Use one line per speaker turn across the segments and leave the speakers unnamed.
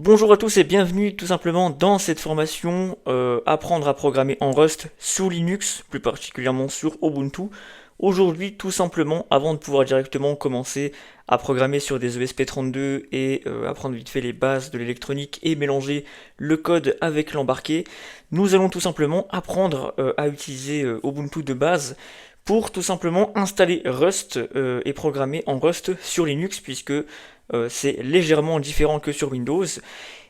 Bonjour à tous et bienvenue tout simplement dans cette formation apprendre à programmer en Rust sous Linux, plus particulièrement sur Ubuntu. Aujourd'hui, tout simplement, avant de pouvoir directement commencer à programmer sur des ESP32 et apprendre vite fait les bases de l'électronique et mélanger le code avec l'embarqué, nous allons tout simplement apprendre à utiliser Ubuntu de base pour tout simplement installer Rust et programmer en Rust sur Linux puisque c'est légèrement différent que sur Windows.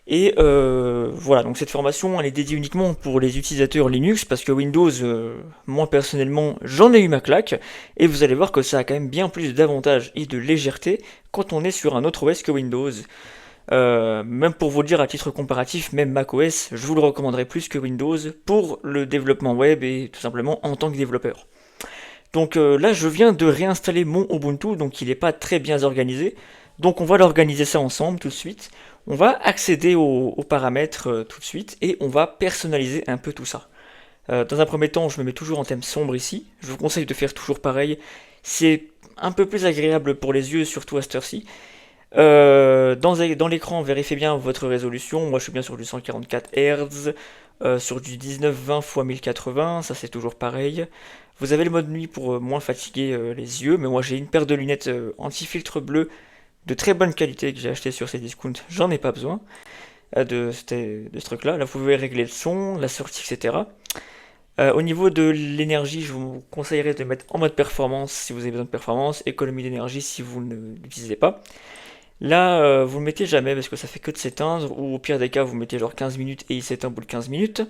Et voilà, donc cette formation elle est dédiée uniquement pour les utilisateurs Linux parce que Windows, moi personnellement, j'en ai eu ma claque et vous allez voir que ça a quand même bien plus d'avantages et de légèreté quand on est sur un autre OS que Windows. Même pour vous dire à titre comparatif, même macOS, je vous le recommanderais plus que Windows pour le développement web et tout simplement en tant que développeur. Donc là, je viens de réinstaller mon Ubuntu, donc il n'est pas très bien organisé. Donc on va l'organiser ça ensemble tout de suite. On va accéder aux paramètres tout de suite et on va personnaliser un peu tout ça. Dans un premier temps, je me mets toujours en thème sombre ici. Je vous conseille de faire toujours pareil. C'est un peu plus agréable pour les yeux, surtout à cette heure-ci. Dans l'écran, vérifiez bien votre résolution. Moi, je suis bien sur du 144 Hz, sur du 1920 x 1080, ça c'est toujours pareil. Vous avez le mode nuit pour moins fatiguer les yeux, mais moi j'ai une paire de lunettes anti-filtre bleu de très bonne qualité que j'ai acheté sur ces discounts. J'en ai pas besoin de ce truc-là. Là, vous pouvez régler le son, la sortie, etc. Au niveau de l'énergie, je vous conseillerais de mettre en mode performance si vous avez besoin de performance, économie d'énergie si vous ne l'utilisez pas. Là, vous le mettez jamais parce que ça fait que de s'éteindre, ou au pire des cas, vous mettez genre 15 minutes et il s'éteint au bout de 15 minutes.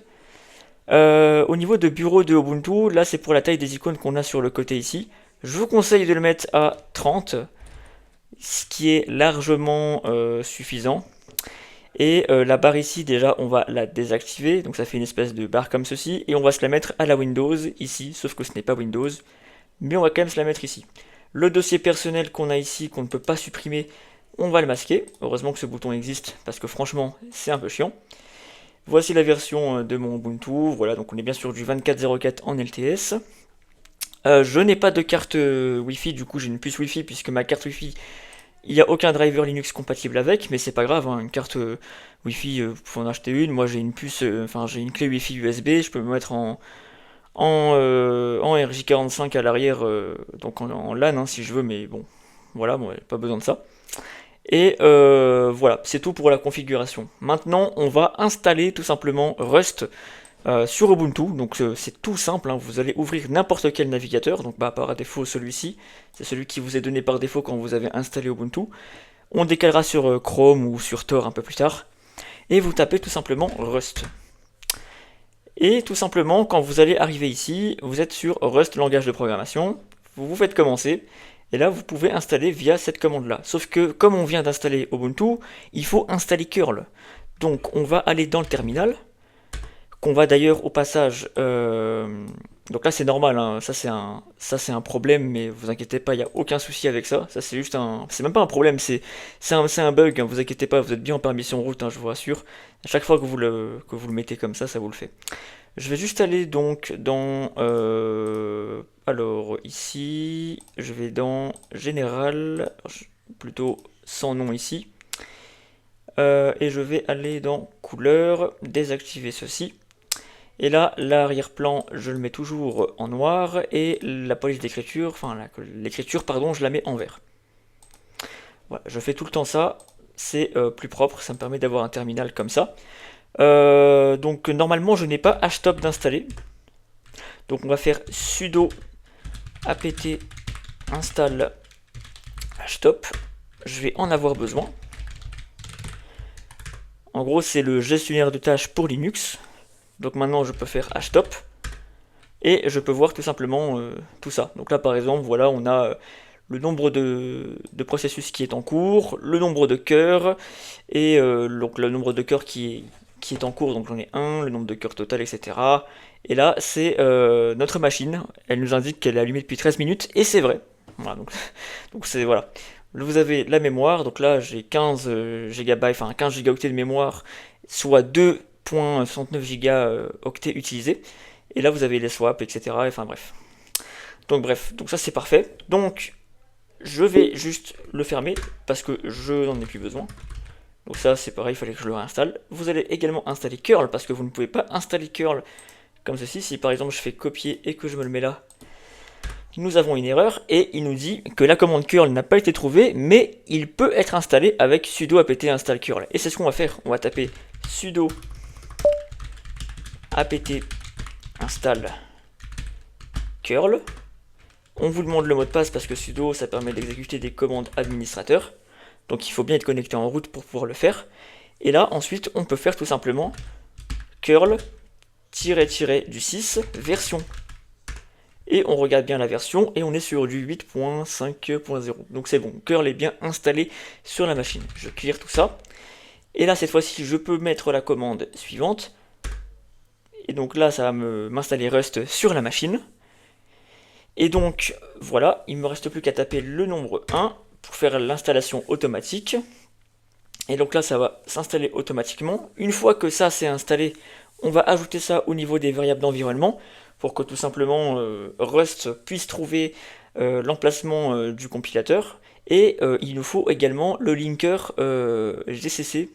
Au niveau de bureau de Ubuntu, là c'est pour la taille des icônes qu'on a sur le côté ici. Je vous conseille de le mettre à 30, ce qui est largement suffisant. Et la barre ici, déjà, on va la désactiver, donc ça fait une espèce de barre comme ceci, et on va se la mettre à la Windows ici, sauf que ce n'est pas Windows, mais on va quand même se la mettre ici. Le dossier personnel qu'on a ici, qu'on ne peut pas supprimer, on va le masquer. Heureusement que ce bouton existe, parce que franchement, c'est un peu chiant. Voici la version de mon Ubuntu, voilà, donc on est bien sur du 24.04 en LTS. Je n'ai pas de carte Wi-Fi, du coup j'ai une puce Wi-Fi, puisque ma carte Wi-Fi, il n'y a aucun driver Linux compatible avec, mais c'est pas grave, hein, une carte Wi-Fi, vous pouvez en acheter une. Moi j'ai une puce, enfin j'ai une clé Wi-Fi USB, je peux me mettre en RJ45 à l'arrière, donc en LAN hein, si je veux, mais bon, voilà, bon, pas besoin de ça. Et voilà, c'est tout pour la configuration. Maintenant, on va installer tout simplement Rust sur Ubuntu. Donc c'est tout simple, hein. Vous allez ouvrir n'importe quel navigateur. Donc par défaut celui-ci, c'est celui qui vous est donné par défaut quand vous avez installé Ubuntu. On décalera sur Chrome ou sur Tor un peu plus tard. Et vous tapez tout simplement Rust. Et tout simplement, quand vous allez arriver ici, vous êtes sur Rust langage de programmation. Vous vous faites commencer. Et là, vous pouvez installer via cette commande-là. Sauf que, comme on vient d'installer Ubuntu, il faut installer curl. Donc, on va aller dans le terminal, qu'on va d'ailleurs au passage... donc là, c'est normal, hein, ça c'est un problème, mais vous inquiétez pas, il n'y a aucun souci avec ça. Ça, c'est juste un... C'est même pas un problème, c'est un bug, hein, vous inquiétez pas, vous êtes bien en permission route, hein, je vous rassure. À chaque fois que vous le mettez comme ça vous le fait. Je vais juste aller donc dans... alors ici, je vais dans Général, plutôt sans nom ici. Et je vais aller dans Couleur, désactiver ceci. Et là, l'arrière-plan, je le mets toujours en noir. Et la police d'écriture, enfin l'écriture, pardon, je la mets en vert. Voilà, je fais tout le temps ça. C'est plus propre, ça me permet d'avoir un terminal comme ça. Donc normalement je n'ai pas htop d'installer. Donc on va faire sudo apt install htop. Je vais en avoir besoin. En gros c'est le gestionnaire de tâches pour Linux. Donc maintenant je peux faire htop. Et je peux voir tout simplement tout ça. Donc là par exemple voilà on a le nombre de processus qui est en cours, le nombre de cœurs, et donc le nombre de cœurs qui est en cours, donc j'en ai un, le nombre de cœurs total, etc. Et là, c'est notre machine, elle nous indique qu'elle est allumée depuis 13 minutes, et c'est vrai. Voilà, donc c'est, voilà. Vous avez la mémoire, donc là j'ai 15 gigabytes, enfin 15 gigaoctets de mémoire, soit 2.69 gigaoctets utilisés. Et là vous avez les swaps, etc. Enfin bref. Donc bref, donc ça c'est parfait. Donc je vais juste le fermer, parce que je n'en ai plus besoin. Donc ça c'est pareil, il fallait que je le réinstalle. Vous allez également installer curl parce que vous ne pouvez pas installer curl comme ceci. Si par exemple je fais copier et que je me le mets là, nous avons une erreur et il nous dit que la commande curl n'a pas été trouvée, mais il peut être installé avec sudo apt install curl. Et c'est ce qu'on va faire. On va taper sudo apt install curl. On vous demande le mot de passe parce que sudo ça permet d'exécuter des commandes administrateurs. Donc il faut bien être connecté en route pour pouvoir le faire. Et là ensuite on peut faire tout simplement curl du 6 version. Et on regarde bien la version et on est sur du 8.5.0. Donc c'est bon, curl est bien installé sur la machine. Je clear tout ça. Et là cette fois-ci je peux mettre la commande suivante. Et donc là ça va m'installer Rust sur la machine. Et donc voilà, il ne me reste plus qu'à taper le nombre 1 pour faire l'installation automatique. Et donc là ça va s'installer automatiquement. Une fois que ça c'est installé, on va ajouter ça au niveau des variables d'environnement pour que tout simplement Rust puisse trouver l'emplacement du compilateur. Et il nous faut également le linker GCC,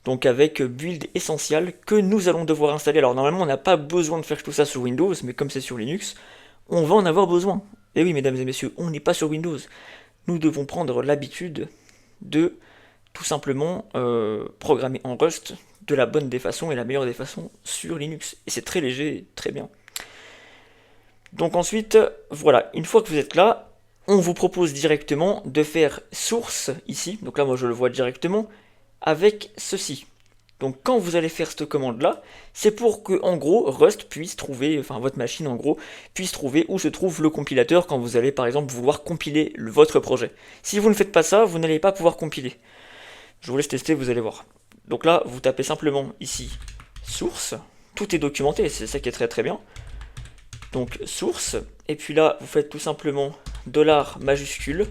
donc avec build essential que nous allons devoir installer. Alors normalement on n'a pas besoin de faire tout ça sur Windows, mais comme c'est sur Linux, on va en avoir besoin. Et oui mesdames et messieurs, on n'est pas sur Windows. Nous devons prendre l'habitude de tout simplement programmer en Rust de la bonne des façons et la meilleure des façons sur Linux. Et c'est très léger et très bien. Donc ensuite, voilà, une fois que vous êtes là, on vous propose directement de faire source ici. Donc là, moi je le vois directement avec ceci. Donc quand vous allez faire cette commande là, c'est pour que en gros Rust puisse trouver, enfin votre machine en gros, puisse trouver où se trouve le compilateur quand vous allez par exemple vouloir compiler votre projet. Si vous ne faites pas ça, vous n'allez pas pouvoir compiler. Je vous laisse tester, vous allez voir. Donc là, vous tapez simplement ici source, tout est documenté, c'est ça qui est très très bien. Donc source, et puis là vous faites tout simplement $majuscule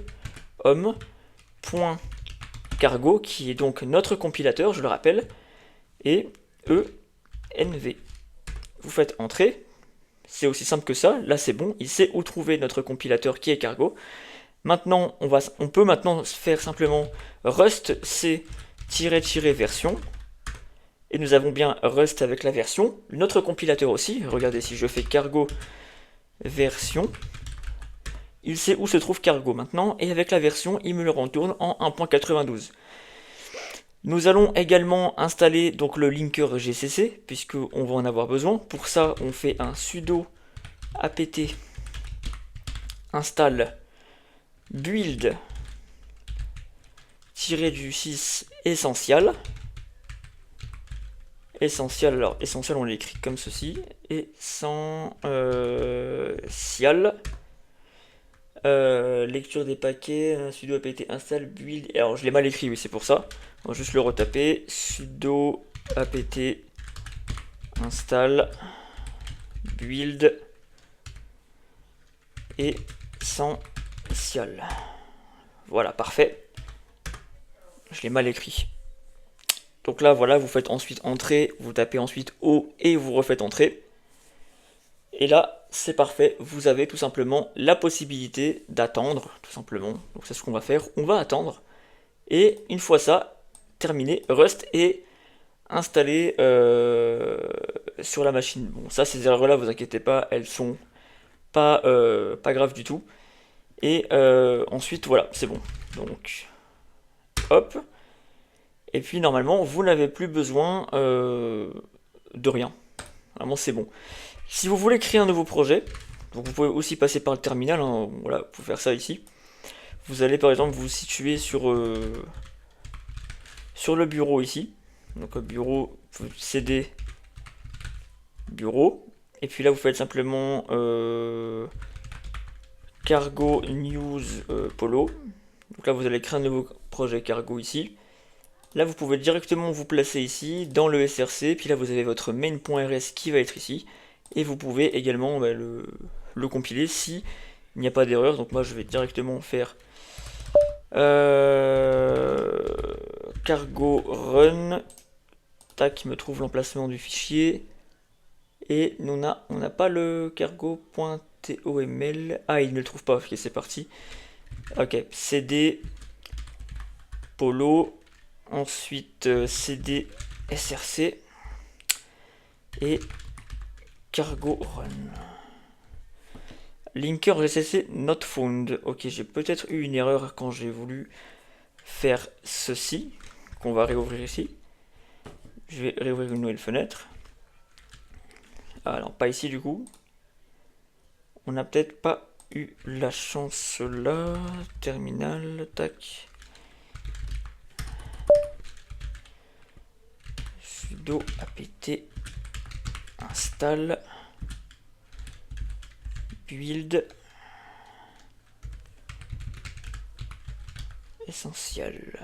home.cargo qui est donc notre compilateur, je le rappelle, et env. Vous faites entrer, c'est aussi simple que ça, là c'est bon, il sait où trouver notre compilateur qui est cargo. Maintenant on peut maintenant faire simplement rust c-version. Et nous avons bien Rust avec la version, notre compilateur aussi, regardez si je fais cargo version, il sait où se trouve cargo maintenant, et avec la version, il me le retourne en 1.92. Nous allons également installer donc le linker GCC, puisqu'on va en avoir besoin. Pour ça, on fait un sudo apt install build du 6 essential. Essential, alors essential on l'écrit comme ceci, essential, lecture des paquets, sudo apt install build, alors je l'ai mal écrit, oui c'est pour ça, on va juste le retaper, sudo apt install build essential, voilà parfait, je l'ai mal écrit. Donc là, voilà, vous faites ensuite entrer, vous tapez ensuite O et vous refaites entrer. Et là, c'est parfait, vous avez tout simplement la possibilité d'attendre, tout simplement. Donc c'est ce qu'on va faire, on va attendre. Et une fois ça, terminé, Rust est installé sur la machine. Bon, ça, ces erreurs-là, vous inquiétez pas, elles sont pas graves du tout. Et ensuite, voilà, c'est bon. Donc, hop. Et puis normalement, vous n'avez plus besoin de rien. Vraiment, c'est bon. Si vous voulez créer un nouveau projet, donc vous pouvez aussi passer par le terminal, hein, voilà, pour faire ça ici. Vous allez par exemple vous situer sur le bureau ici. Donc bureau, cd bureau. Et puis là, vous faites simplement cargo news polo. Donc là, vous allez créer un nouveau projet cargo ici. Là, vous pouvez directement vous placer ici, dans le src, puis là, vous avez votre main.rs qui va être ici, et vous pouvez également le compiler si il n'y a pas d'erreur. Donc moi, je vais directement faire cargo run, tac, il me trouve l'emplacement du fichier, et on n'a pas le cargo.toml, ah, il ne le trouve pas, ok, c'est parti. Ok, cd polo Ensuite cd src et cargo run. Linker GCC not found. Ok, j'ai peut-être eu une erreur quand j'ai voulu faire ceci, qu'on va réouvrir ici. Je vais réouvrir une nouvelle fenêtre. Alors, pas ici du coup. On n'a peut-être pas eu la chance là. Terminal, tac. Sudo apt install build essentiel.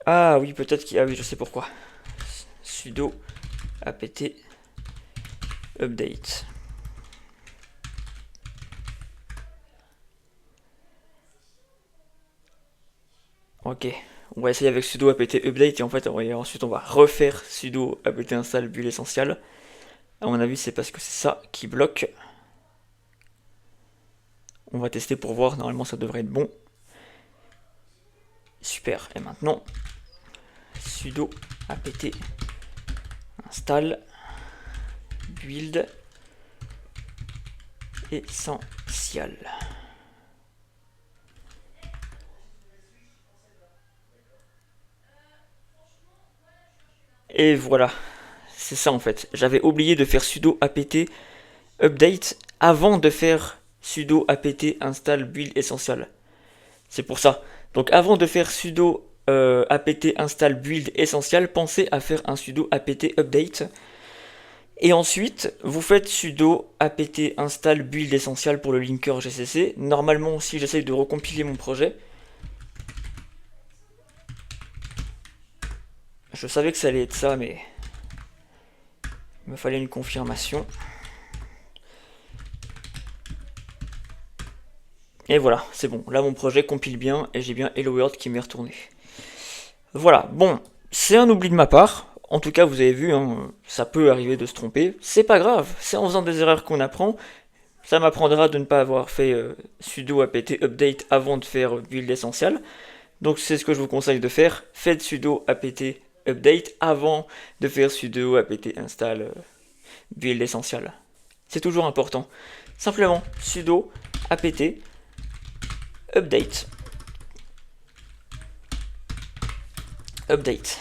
Ah oui, peut-être qu'il... Ah oui, je sais pourquoi. Sudo apt update. Ok, on va essayer avec sudo apt update et en fait ensuite on va refaire sudo apt install build essentiel. À mon avis c'est parce que c'est ça qui bloque. On va tester pour voir, normalement ça devrait être bon. Super, et maintenant sudo apt install build essentiel. Et voilà, c'est ça en fait. J'avais oublié de faire sudo apt update avant de faire sudo apt install build essentiel. C'est pour ça. Donc avant de faire sudo apt install build essentiel, pensez à faire un sudo apt update. Et ensuite, vous faites sudo apt install build essentiel pour le linker GCC. Normalement, si j'essaye de recompiler mon projet, je savais que ça allait être ça, mais il me fallait une confirmation. Et voilà, c'est bon. Là, mon projet compile bien et j'ai bien Hello World qui m'est retourné. Voilà, bon, c'est un oubli de ma part. En tout cas, vous avez vu, hein, ça peut arriver de se tromper. C'est pas grave, c'est en faisant des erreurs qu'on apprend. Ça m'apprendra de ne pas avoir fait sudo apt update avant de faire build essentiel. Donc c'est ce que je vous conseille de faire. Faites sudo apt update avant de faire sudo apt install build essentiel. C'est toujours important. Simplement sudo apt update. Update.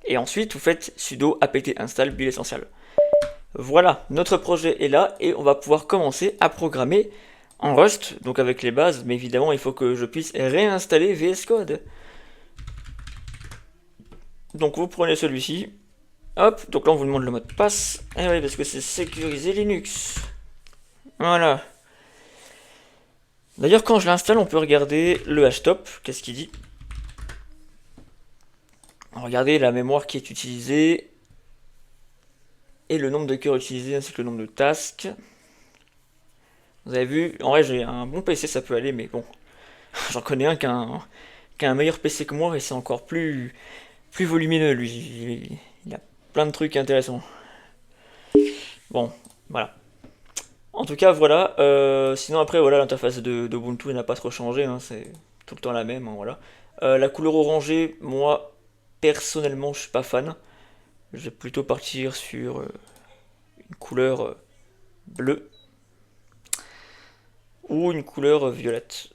Et ensuite, vous faites sudo apt install build essentiel. Voilà, notre projet est là et on va pouvoir commencer à programmer en Rust, donc avec les bases, mais évidemment, il faut que je puisse réinstaller VS Code. Donc vous prenez celui-ci. Hop, donc là on vous demande le mot de passe. Et oui, parce que c'est sécurisé Linux. Voilà. D'ailleurs, quand je l'installe, on peut regarder le htop. Qu'est-ce qu'il dit? Regardez la mémoire qui est utilisée et le nombre de cœurs utilisés ainsi que le nombre de tasks. Vous avez vu, en vrai j'ai un bon PC, ça peut aller, mais bon, j'en connais un qui a un meilleur PC que moi et c'est encore plus volumineux lui. Il a plein de trucs intéressants. Bon, voilà. En tout cas, voilà. Sinon après, voilà, l'interface de Ubuntu n'a pas trop changé, hein, c'est tout le temps la même, hein, voilà. La couleur orangée, moi personnellement, je suis pas fan. Je vais plutôt partir sur une couleur bleue ou une couleur violette,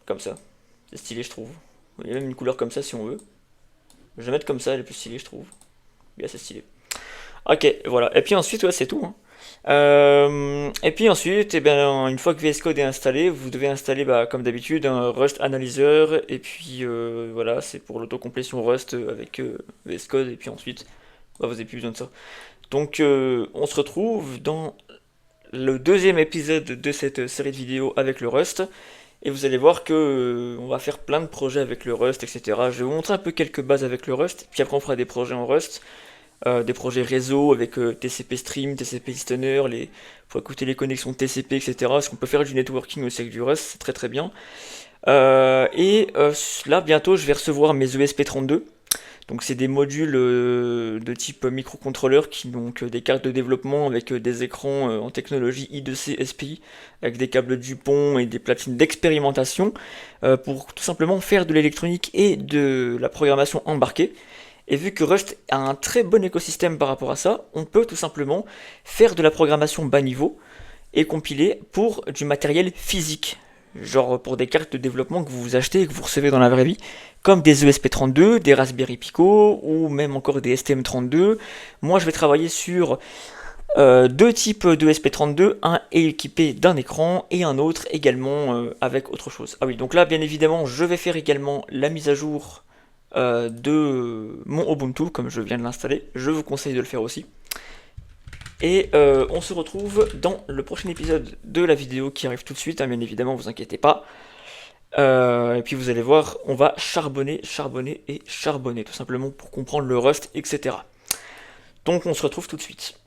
comme ça. C'est stylé, je trouve. Il y a même une couleur comme ça si on veut. Je vais mettre comme ça, elle est plus stylée, je trouve. Bien, c'est stylé. Ok, voilà. Et puis ensuite, ouais, c'est tout, hein. Et puis ensuite, eh bien, une fois que VS Code est installé, vous devez installer, bah, comme d'habitude, un Rust Analyzer. Et puis voilà, c'est pour l'autocomplétion Rust avec VS Code. Et puis ensuite, bah, vous n'avez plus besoin de ça. Donc, on se retrouve dans le deuxième épisode de cette série de vidéos avec le Rust. Et vous allez voir que on va faire plein de projets avec le Rust, etc. Je vais vous montrer un peu quelques bases avec le Rust. Puis après, on fera des projets en Rust. Des projets réseau avec TCP Stream, TCP Listener, pour écouter les connexions TCP, etc. Parce qu'on peut faire du networking aussi avec du Rust, c'est très très bien. Là, bientôt, je vais recevoir mes ESP32. Donc c'est des modules de type microcontrôleur qui ont donc des cartes de développement avec des écrans en technologie I2C SPI, avec des câbles Dupont et des platines d'expérimentation, pour tout simplement faire de l'électronique et de la programmation embarquée. Et vu que Rust a un très bon écosystème par rapport à ça, on peut tout simplement faire de la programmation bas niveau et compiler pour du matériel physique. Genre pour des cartes de développement que vous achetez et que vous recevez dans la vraie vie, comme des ESP32, des Raspberry Pico ou même encore des STM32. Moi je vais travailler sur deux types de ESP32, un est équipé d'un écran et un autre également avec autre chose. Ah oui, donc là bien évidemment je vais faire également la mise à jour de mon Ubuntu comme je viens de l'installer. Je vous conseille de le faire aussi. Et on se retrouve dans le prochain épisode de la vidéo qui arrive tout de suite, hein, bien évidemment, vous inquiétez pas. Et puis vous allez voir, on va charbonner, charbonner et charbonner, tout simplement pour comprendre le Rust, etc. Donc on se retrouve tout de suite.